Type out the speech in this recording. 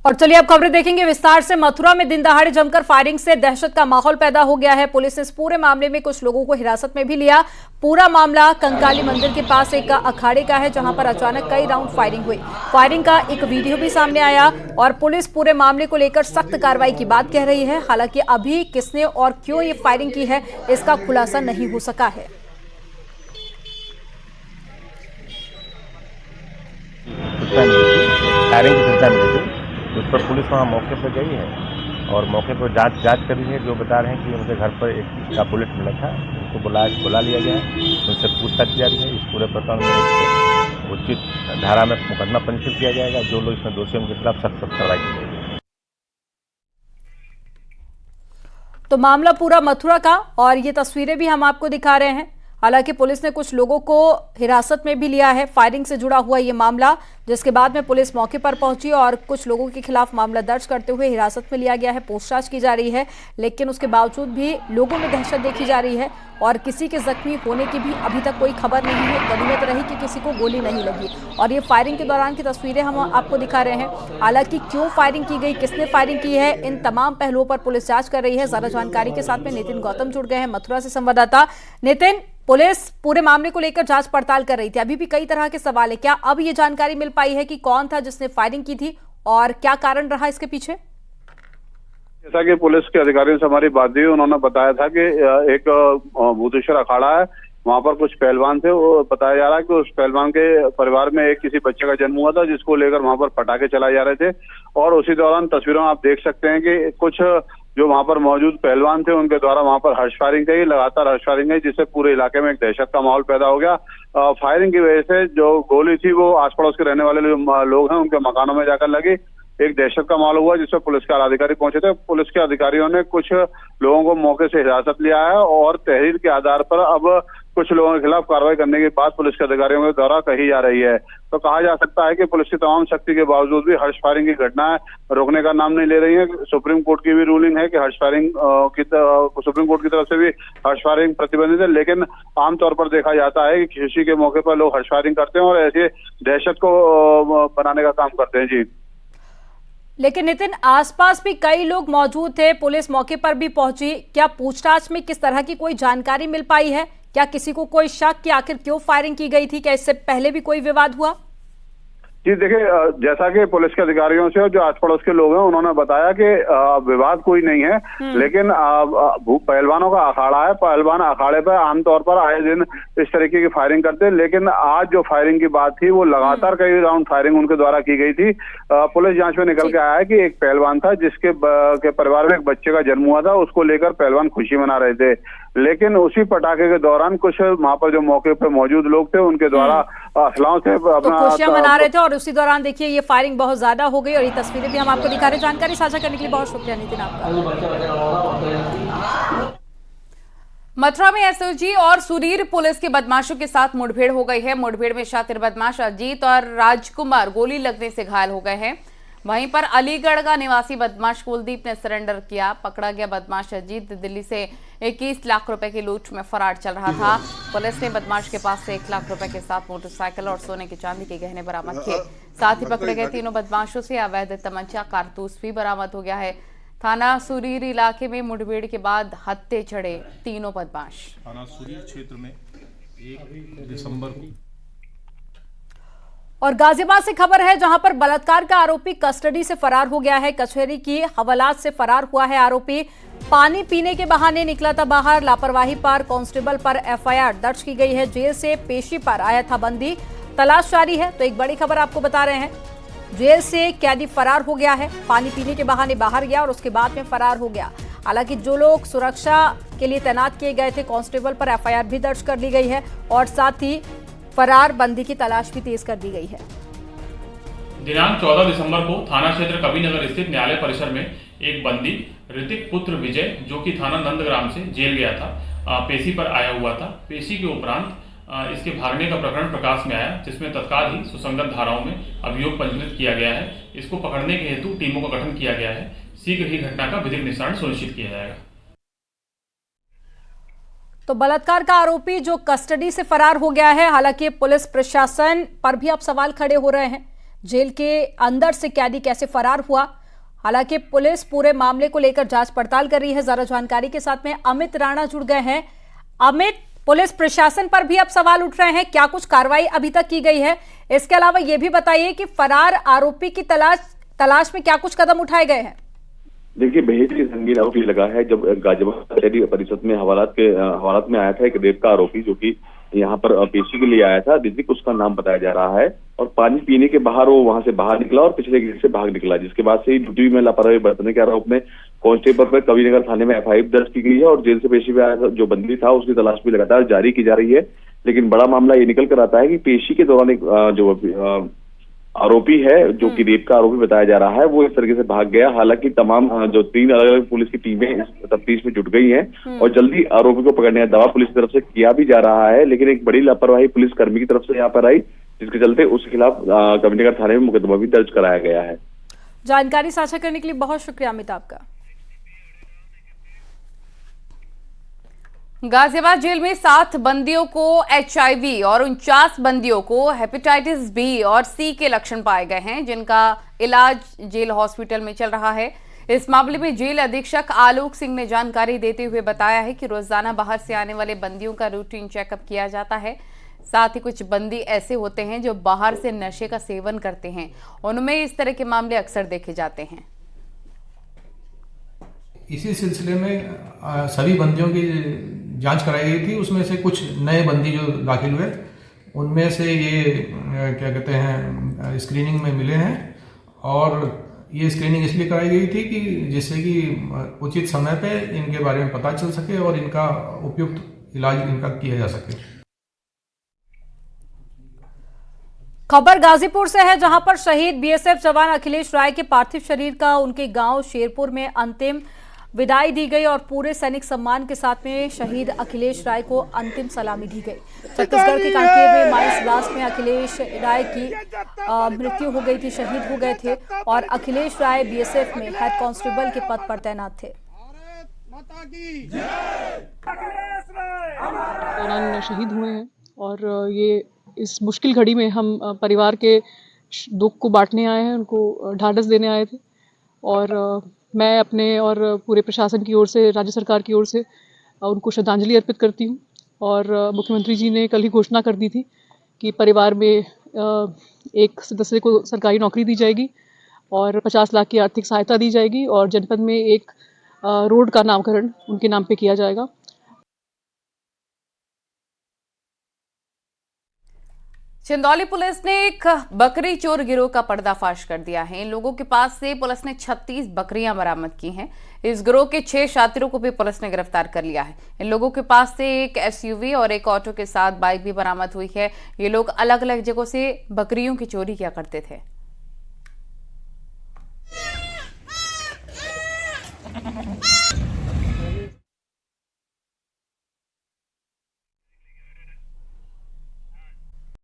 और चलिए अब खबरें देखेंगे विस्तार से। मथुरा में दिन दहाड़े जमकर फायरिंग से दहशत का माहौल पैदा हो गया है। पुलिस ने इस पूरे मामले में कुछ लोगों को हिरासत में भी लिया। पूरा मामला कंकाली मंदिर के पास एक अखाड़े का है, जहां पर अचानक कई राउंड फायरिंग हुई। फायरिंग का एक वीडियो भी सामने आया और पुलिस पूरे मामले को लेकर सख्त कार्रवाई की बात कह रही है। हालांकि अभी किसने और क्यों ये फायरिंग की है, इसका खुलासा नहीं हो सका है। उस पर पुलिस वहाँ मौके पर गई है और मौके पर जांच करी है। जो बता रहे हैं कि उनके घर पर एक का बुलेट मिला था, उनको बुला लिया गया है, उनसे पूछताछ की जा रही है। इस पूरे प्रकरण में उचित धारा में मुकदमा पंजीकृत किया जाएगा। जो लोग इसमें दोषी हैं उनके खिलाफ सख्त कार्रवाई की जाएगी। तो मामला पूरा मथुरा का, और ये तस्वीरें भी हम आपको दिखा रहे हैं। हालांकि पुलिस ने कुछ लोगों को हिरासत में भी लिया है। फायरिंग से जुड़ा हुआ ये मामला, जिसके बाद में पुलिस मौके पर पहुंची और कुछ लोगों के खिलाफ मामला दर्ज करते हुए हिरासत में लिया गया है। पूछताछ की जा रही है, लेकिन उसके बावजूद भी लोगों में दहशत देखी जा रही है और किसी के जख्मी होने की भी अभी तक कोई खबर नहीं है। गनीमत रही कि किसी को गोली नहीं लगी। और ये फायरिंग के दौरान की तस्वीरें हम आपको दिखा रहे हैं। हालांकि क्यों फायरिंग की गई, किसने फायरिंग की है, इन तमाम पहलुओं पर पुलिस जांच कर रही है। ज्यादा जानकारी के साथ में नितिन गौतम जुड़ गए हैं मथुरा से संवाददाता। नितिन, पुलिस पूरे मामले को लेकर जांच पड़ताल कर रही थी, अभी भी कई तरह के सवाल है। क्या अब ये जानकारी मिल पाई है कि कौन था जिसने फायरिंग की थी और क्या कारण रहा इसके पीछे? जैसा कि पुलिस के अधिकारियों से हमारी बात हुई, उन्होंने बताया था कि एक भूतेश्वर अखाड़ा है, वहां पर कुछ पहलवान थे। वो बताया जा रहा है कि उस पहलवान के परिवार में एक किसी बच्चे का जन्म हुआ था, जिसको लेकर वहां पर पटाखे चलाए जा रहे थे। और उसी दौरान तस्वीरों में आप देख सकते हैं कि कुछ जो वहां पर मौजूद पहलवान थे, उनके द्वारा वहां पर हर्ष फायरिंग की, लगातार हर्ष फायरिंग है, जिससे पूरे इलाके में एक दहशत का माहौल पैदा हो गया। फायरिंग की वजह से जो गोली थी वो आस पड़ोस के रहने वाले जो लोग हैं उनके मकानों में जाकर लगी। एक दहशत का माहौल हुआ, जिसमें पुलिस के अधिकारी पहुंचे थे। पुलिस के अधिकारियों ने कुछ लोगों को मौके से हिरासत लिया है और तहरीर के आधार पर अब कुछ लोगों के खिलाफ कार्रवाई करने की बात पुलिस के अधिकारियों के द्वारा कही जा रही है। तो कहा जा सकता है कि पुलिस की तमाम शक्ति के बावजूद भी हर्ष फायरिंग की घटनाएं रोकने का नाम नहीं ले रही है। सुप्रीम कोर्ट की भी रूलिंग है कि हर्ष फायरिंग सुप्रीम कोर्ट की तरफ से भी हर्ष फायरिंग प्रतिबंधित है, लेकिन आमतौर पर देखा जाता है कि खुशी के मौके पर लोग हर्ष फायरिंग करते हैं और ऐसे दहशत को बनाने का काम करते हैं। जी, लेकिन नितिन, आसपास भी कई लोग मौजूद थे, पुलिस मौके पर भी पहुंची। क्या पूछताछ में किस तरह की कोई जानकारी मिल पाई है? क्या किसी को कोई शक कि आखिर क्यों फायरिंग की गई थी? क्या इससे पहले भी कोई विवाद हुआ? जी देखिए, जैसा कि पुलिस के अधिकारियों से और जो आस पड़ोस के लोग हैं उन्होंने बताया कि विवाद कोई नहीं है, लेकिन पहलवानों का अखाड़ा है। पहलवान अखाड़े पर आमतौर पर आए दिन इस तरीके की फायरिंग करते हैं, लेकिन आज जो फायरिंग की बात थी वो लगातार कई राउंड फायरिंग उनके द्वारा की गई थी। पुलिस जांच में निकल के आया है कि एक पहलवान था जिसके के परिवार में एक बच्चे का जन्म हुआ था, उसको लेकर पहलवान खुशी मना रहे थे। लेकिन उसी पटाखे के दौरान कुछ वहां पर जो मौके पर मौजूद लोग थे उनके द्वारा असलाओं से अपना खुशियां मना रहे थे और उसी दौरान देखिए ये फायरिंग बहुत ज्यादा हो गई और ये तस्वीरें भी हम आपको दिखा रहे हैं। जानकारी साझा करने के लिए बहुत शुक्रिया नितिन आपका। मथुरा में एसओजी और सुरीर पुलिस के बदमाशों के साथ मुठभेड़ हो गई है। मुठभेड़ में शातिर बदमाश अजीत और राजकुमार गोली लगने से घायल हो गए हैं। वहीं पर अलीगढ़ का निवासी बदमाश कुलदीप ने सरेंडर किया। पकड़ा गया बदमाश अजीत दिल्ली से 21 लाख रुपए की लूट में फरार चल रहा था। पुलिस ने बदमाश के पास से 1 लाख रुपए के साथ मोटरसाइकिल और सोने की चांदी के गहने बरामद किए। साथ ही पकड़े गए तीनों बदमाशों से अवैध तमंचा कारतूस भी बरामद हो गया है। थाना सुरीर इलाके में मुठभेड़ के बाद हत्थे चढ़े तीनों बदमाश। थाना सुरीर क्षेत्र में 1 दिसंबर को और गाजियाबाद से खबर है, जहां पर बलात्कार का आरोपी कस्टडी से फरार हो गया है। कचहरी की हवालात से फरार हुआ है आरोपी। पानी पीने के बहाने निकला था बाहर। लापरवाही पर कांस्टेबल पर एफआईआर दर्ज की गई है। जेल से पेशी पर आया था बंदी। तलाश जारी है। तो एक बड़ी खबर आपको बता रहे हैं, जेल से कैदी फरार हो गया है। पानी पीने के बहाने बाहर गया और उसके बाद में फरार हो गया। हालांकि जो लोग सुरक्षा के लिए तैनात किए गए थे, कांस्टेबल पर एफआईआर भी दर्ज कर ली गई है और साथ ही फरार बंदी की तलाश भी तेज कर दी गई है। दिनांक 14 दिसंबर को थाना क्षेत्र कविनगर स्थित न्यायालय परिसर में एक बंदी ऋतिक पुत्र विजय, जो कि थाना नंदग्राम से जेल गया था, पेशी पर आया हुआ था। पेशी के उपरांत इसके भागने का प्रकरण प्रकाश में आया, जिसमें तत्काल ही सुसंगत धाराओं में अभियोग पंजीकृत किया गया है। इसको पकड़ने के हेतु टीमों का गठन किया गया है। शीघ्र ही घटना का विधिक निस्तारण सुनिश्चित किया जाएगा। तो बलात्कार का आरोपी जो कस्टडी से फरार हो गया है। हालांकि पुलिस प्रशासन पर भी अब सवाल खड़े हो रहे हैं। जेल के अंदर से कैदी कैसे फरार हुआ। हालांकि पुलिस पूरे मामले को लेकर जांच पड़ताल कर रही है। ज्यादा जानकारी के साथ में अमित राणा जुड़ गए हैं। अमित, पुलिस प्रशासन पर भी अब सवाल उठ रहे हैं, क्या कुछ कार्रवाई अभी तक की गई है? इसके अलावा यह भी बताइए कि फरार आरोपी की तलाश में क्या कुछ कदम उठाए गए हैं? देखिए, बेहद ही संगीन आरोपी लगा है। जब गाजियाबाद शहरी परिषद में हवालात में आया था एक रेप का आरोपी, जो कि यहाँ पर पेशी के लिए आया था, ऋतिक उसका नाम बताया जा रहा है, और पानी पीने के बाहर वो वहां से बाहर निकला और पिछले गेट से भाग निकला, जिसके बाद से ड्यूटी में लापरवाही बरतने के आरोप में कांस्टेबल पर कविनगर थाने में FIR दर्ज की गई है और जेल से पेशी में आया जो बंदी था उसकी तलाश भी लगातार जारी की जा रही है। लेकिन बड़ा मामला ये निकल कर आता है कि पेशी के दौरान एक जो आरोपी है, जो कि रेप का आरोपी बताया जा रहा है, वो इस तरीके से भाग गया। हालांकि तमाम जो 3 अलग अलग पुलिस की टीमें इस तफ्तीश में जुट गई हैं और जल्दी आरोपी को पकड़ने का दावा पुलिस की तरफ से किया भी जा रहा है। लेकिन एक बड़ी लापरवाही पुलिस कर्मी की तरफ से यहाँ पर आई, जिसके चलते उसके खिलाफ कविनगर थाने में मुकदमा भी दर्ज कराया गया है। जानकारी साझा करने के लिए बहुत शुक्रिया अमित आपका। गाजियाबाद जेल में 7 बंदियों को HIV और 49 बंदियों को हेपेटाइटिस B और C के लक्षण पाए गए हैं, जिनका इलाज जेल हॉस्पिटल में चल रहा है। इस मामले में जेल अधीक्षक आलोक सिंह ने जानकारी देते हुए बताया है कि रोजाना बाहर से आने वाले बंदियों का रूटीन चेकअप किया जाता है। साथ ही कुछ बंदी ऐसे होते हैं जो बाहर से नशे का सेवन करते हैं, उनमें इस तरह के मामले अक्सर देखे जाते हैं। इसी सिलसिले में सभी बंदियों की जांच कराई गई थी। उसमें से कुछ नए बंदी जो दाखिल हुए, उनमें से ये क्या कहते हैं स्क्रीनिंग में मिले हैं, और ये स्क्रीनिंग इसलिए कराई गई थी कि जिससे कि उचित समय पे इनके बारे में पता चल सके और इनका उपयुक्त इलाज इनका किया जा सके। खबर गाजीपुर से है, जहां पर शहीद BSF जवान अखिलेश राय के पार्थिव शरीर का उनके गांव शेरपुर में अंतिम विदाई दी गई और पूरे सैनिक सम्मान के साथ में शहीद अखिलेश राय को अंतिम सलामी दी गई। छत्तीसगढ़ के कांकेर में माइंस ब्लास्ट में अखिलेश राय की मृत्यु हो गई थी, शहीद हो गए थे, और अखिलेश राय BSF में हेड कांस्टेबल के पद पर तैनात थे। दौरान शहीद हुए हैं और ये इस मुश्किल घड़ी में हम परिवार के दुख को बांटने आए हैं, उनको ढाढ़स देने आए थे। और मैं अपने और पूरे प्रशासन की ओर से, राज्य सरकार की ओर से उनको श्रद्धांजलि अर्पित करती हूँ। और मुख्यमंत्री जी ने कल ही घोषणा कर दी थी कि परिवार में एक सदस्य को सरकारी नौकरी दी जाएगी और 50 लाख की आर्थिक सहायता दी जाएगी और जनपद में एक रोड का नामकरण उनके नाम पे किया जाएगा। चंदौली पुलिस ने एक बकरी चोर गिरोह का पर्दाफाश कर दिया है। इन लोगों के पास से पुलिस ने 36 बकरियां बरामद की हैं। इस गिरोह के 6 शातिरों को भी पुलिस ने गिरफ्तार कर लिया है। इन लोगों के पास से एक SUV और एक ऑटो के साथ बाइक भी बरामद हुई है। ये लोग अलग अलग जगहों से बकरियों की चोरी किया करते थे।